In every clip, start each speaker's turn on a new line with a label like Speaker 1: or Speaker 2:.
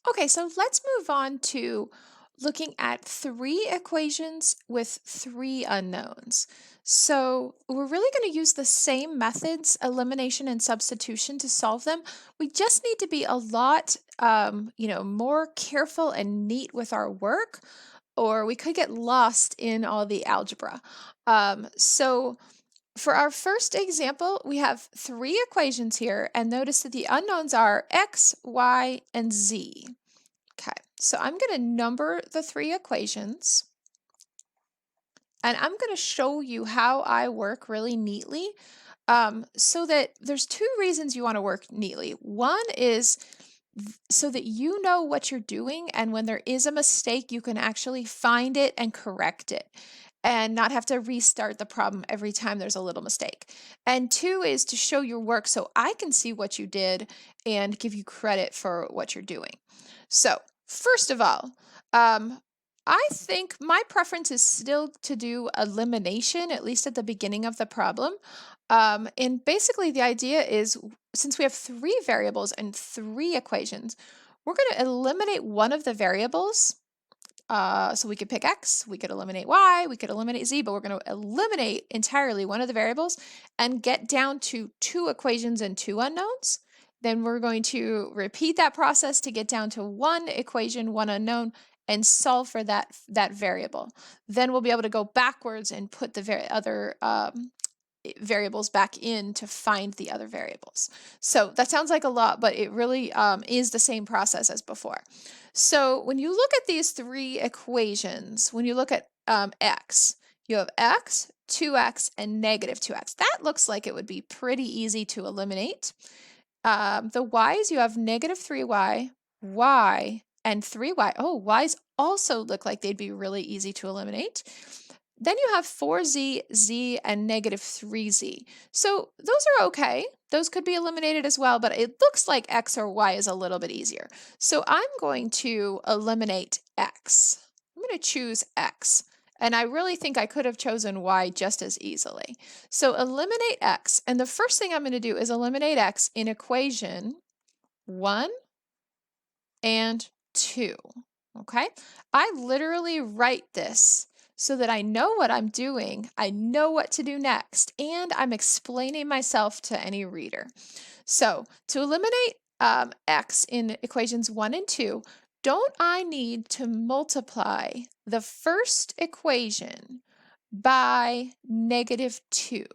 Speaker 1: Okay, so let's move on to looking at three equations with three unknowns. So we're really going to use the same methods, elimination and substitution, to solve them. We just need to be a lot, more careful and neat with our work, or we could get lost in all the algebra. So for our first example, we have three equations here, and notice that the unknowns are x, y, and z. Okay, so I'm going to number the three equations, and I'm going to show you how I work really neatly, so that there's two reasons you want to work neatly. One is so that you know what you're doing, and when there is a mistake, you can actually find it and correct it and not have to restart the problem every time there's a little mistake. And two is to show your work so I can see what you did and give you credit for what you're doing. So, first of all, um, I think my preference is still to do elimination, at least at the beginning of the problem. And basically, the idea is since we have three variables and three equations, we're going to eliminate one of the variables. So we could pick x, we could eliminate y, we could eliminate z, but we're going to eliminate entirely one of the variables and get down to two equations and two unknowns. Then we're going to repeat that process to get down to one equation, one unknown, and solve for that variable. Then we'll be able to go backwards and put the other variables back in to find the other variables. So that sounds like a lot, but it really is the same process as before. So when you look at these three equations, when you look at x, you have x, 2x, and negative 2x. That looks like it would be pretty easy to eliminate. The y's, you have negative 3y, y, and 3y. Oh, y's also look like they'd be really easy to eliminate. Then you have 4z, z, and negative 3z. So those are okay. Those could be eliminated as well, but it looks like x or y is a little bit easier. So I'm going to eliminate x. I'm going to choose x. And I really think I could have chosen y just as easily. So eliminate x. And the first thing I'm going to do is eliminate x in equation 1 and 2. Okay? I literally write this so that I know what I'm doing, I know what to do next, and I'm explaining myself to any reader. So to eliminate x in equations 1 and 2, don't I need to multiply the first equation by negative 2?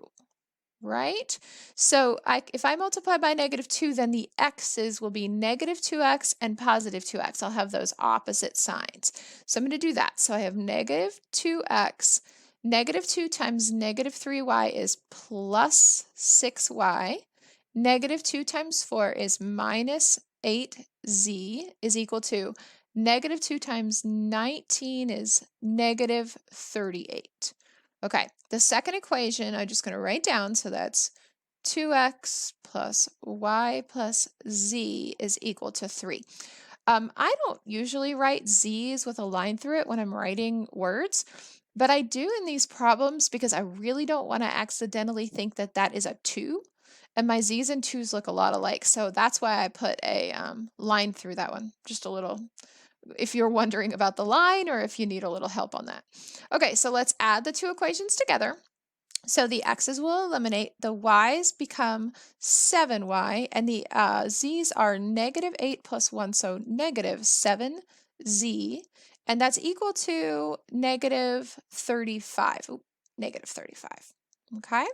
Speaker 1: Right? So if I multiply by negative 2, then the x's will be negative 2x and positive 2x. I'll have those opposite signs. So I'm going to do that. So I have negative 2x, negative 2 times negative 3y is plus 6y, negative 2 times 4 is minus 8z is equal to negative 2 times 19 is negative 38. Okay, the second equation I'm just going to write down, so that's 2x plus y plus z is equal to 3. I don't usually write z's with a line through it when I'm writing words, but I do in these problems because I really don't want to accidentally think that that is a 2, and my z's and 2's look a lot alike, so that's why I put a line through that one, just a little, if you're wondering about the line or if you need a little help on that. Okay, so let's add the two equations together. So the x's will eliminate, the y's become 7y, and the z's are negative 8 plus 1, so negative 7z, and that's equal to negative 35. Ooh, negative 35. Okay?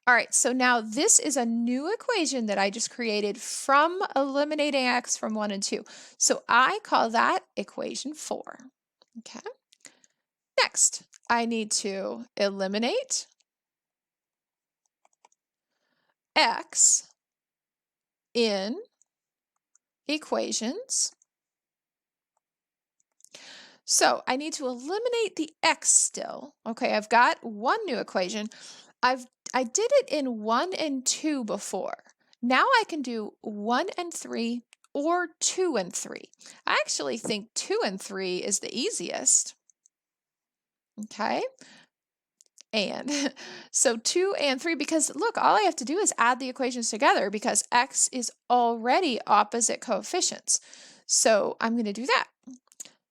Speaker 1: All right, so now this is a new equation that I just created from eliminating x from 1 and 2. So I call that equation 4. Okay? Next, I need to eliminate x in equations. So I need to eliminate the x still. Okay, I've got one new equation. I did it in 1 and 2 before. Now I can do 1 and 3 or 2 and 3. I actually think 2 and 3 is the easiest. Okay, and so 2 and 3, because look, all I have to do is add the equations together because x is already opposite coefficients. So I'm going to do that.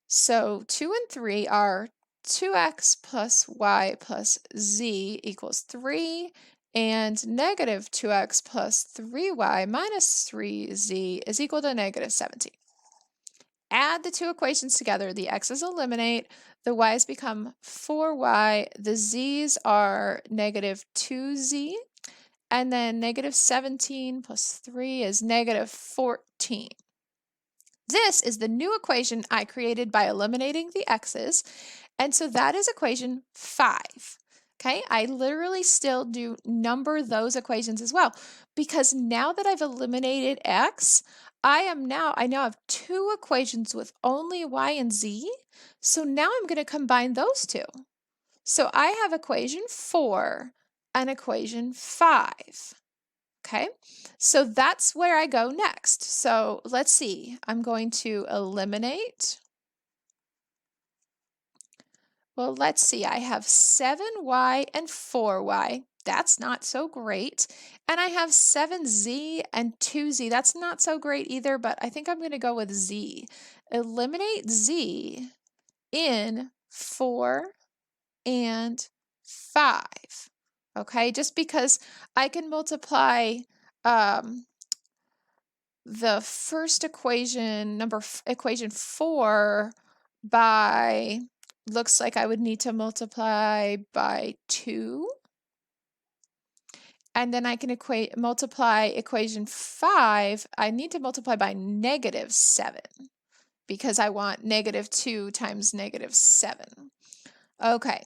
Speaker 1: So 2 and 3 are 2x plus y plus z equals 3, and negative 2x plus 3y minus 3z is equal to negative 17. Add the two equations together, the x's eliminate, the y's become 4y, the z's are negative 2z, and then negative 17 plus 3 is negative 14. This is the new equation I created by eliminating the x's, and so that is equation 5. Okay, I literally still do number those equations as well, because now that I've eliminated x, I now have two equations with only y and z, so now I'm going to combine those two. So I have equation 4 and equation 5. Okay, so that's where I go next. So let's see, I'm going to eliminate. Well, let's see, I have 7y and 4y. That's not so great. And I have 7z and 2z. That's not so great either, but I think I'm going to go with z. Eliminate z in 4 and 5. Okay, just because I can multiply the first equation, equation 4, by, looks like I would need to multiply by 2. And then I can multiply equation 5, I need to multiply by negative 7 because I want negative 2 times negative 7. Okay.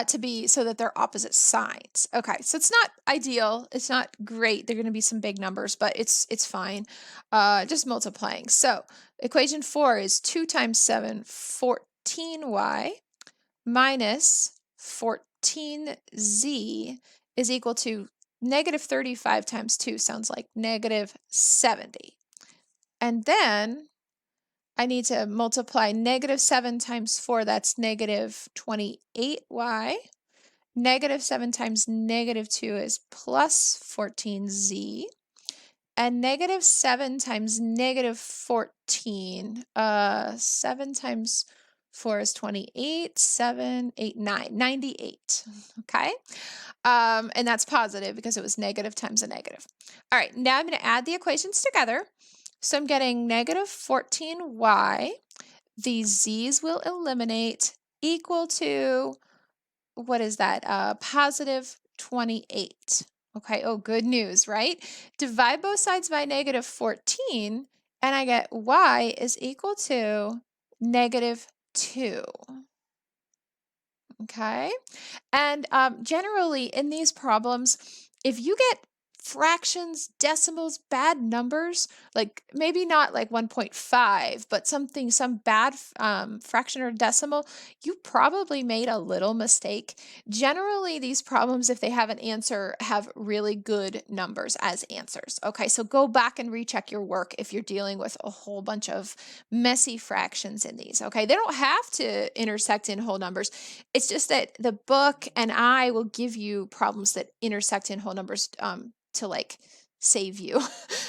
Speaker 1: To be so that they're opposite sides. Okay, so it's not ideal. It's not great. They're going to be some big numbers, but it's fine. Just multiplying. So equation 4 is 2 times 7, 14y minus 14z is equal to negative 35 times 2 sounds like negative 70. And then I need to multiply negative 7 times 4, that's negative 28y. Negative 7 times negative 2 is plus 14z. And negative 7 times negative 14, 7 times 4 is 28, 7, 8, 9, 98, okay? And that's positive because it was negative times a negative. All right, now I'm going to add the equations together. So I'm getting negative 14y, these z's will eliminate, equal to, what is that? Positive 28. Okay, oh, good news, right? Divide both sides by negative 14, and I get y is equal to negative 2. Okay, and generally in these problems, if you get fractions, decimals, bad numbers, like maybe not like 1.5, but some bad fraction or decimal, you probably made a little mistake. Generally, these problems, if they have an answer, have really good numbers as answers. Okay, so go back and recheck your work if you're dealing with a whole bunch of messy fractions in these. Okay, they don't have to intersect in whole numbers. It's just that the book and I will give you problems that intersect in whole numbers to like save you.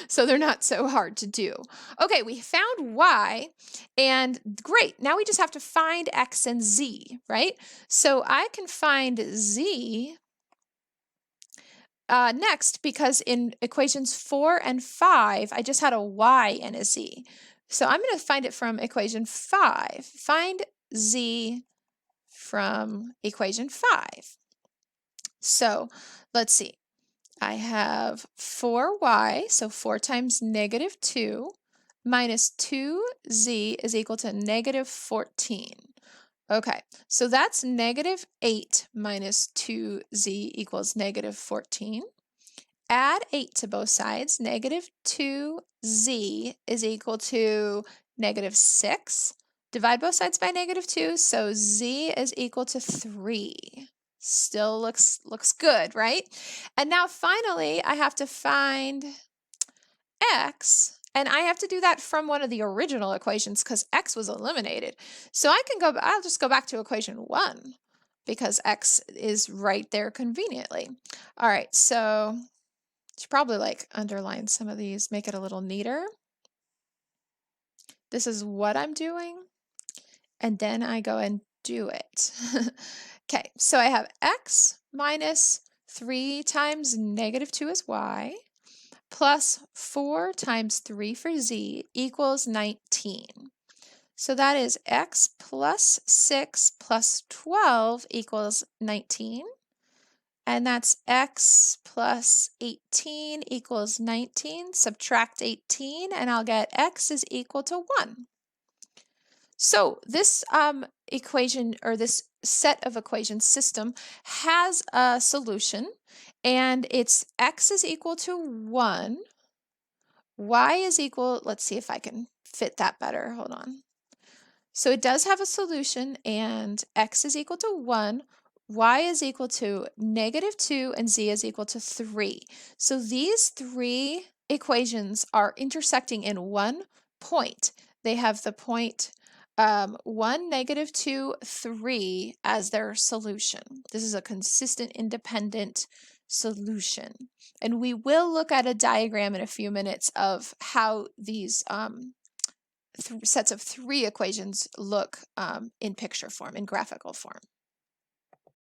Speaker 1: So they're not so hard to do. Okay, we found y, and great. Now we just have to find x and z, right? So I can find z next because in equations 4 and 5, I just had a y and a z. So I'm going to find it from equation 5. Find z from equation 5. So let's see. I have 4y, so 4 times negative 2, minus 2z is equal to negative 14. Okay, so that's negative 8 minus 2z equals negative 14. Add 8 to both sides. Negative 2z is equal to negative 6. Divide both sides by negative 2, so z is equal to 3. Still looks good, right? And now finally, I have to find x, and I have to do that from one of the original equations because x was eliminated. So I'll just go back to equation 1 because x is right there conveniently. All right, so should probably like underline some of these, make it a little neater. This is what I'm doing, and then I go and do it. Okay, so I have x minus 3 times negative 2 is y, plus 4 times 3 for z equals 19. So that is x plus 6 plus 12 equals 19. And that's x plus 18 equals 19. Subtract 18, and I'll get x is equal to 1. So this equation, or this set of equations system, has a solution, and it's x is equal to 1, y is equal, let's see if I can fit that better, hold on. So it does have a solution, and x is equal to 1, y is equal to negative 2, and z is equal to 3. So these three equations are intersecting in one point. They have the point 1, negative 2, 3 as their solution. This is a consistent, independent solution. And we will look at a diagram in a few minutes of how these sets of three equations look in picture form, in graphical form.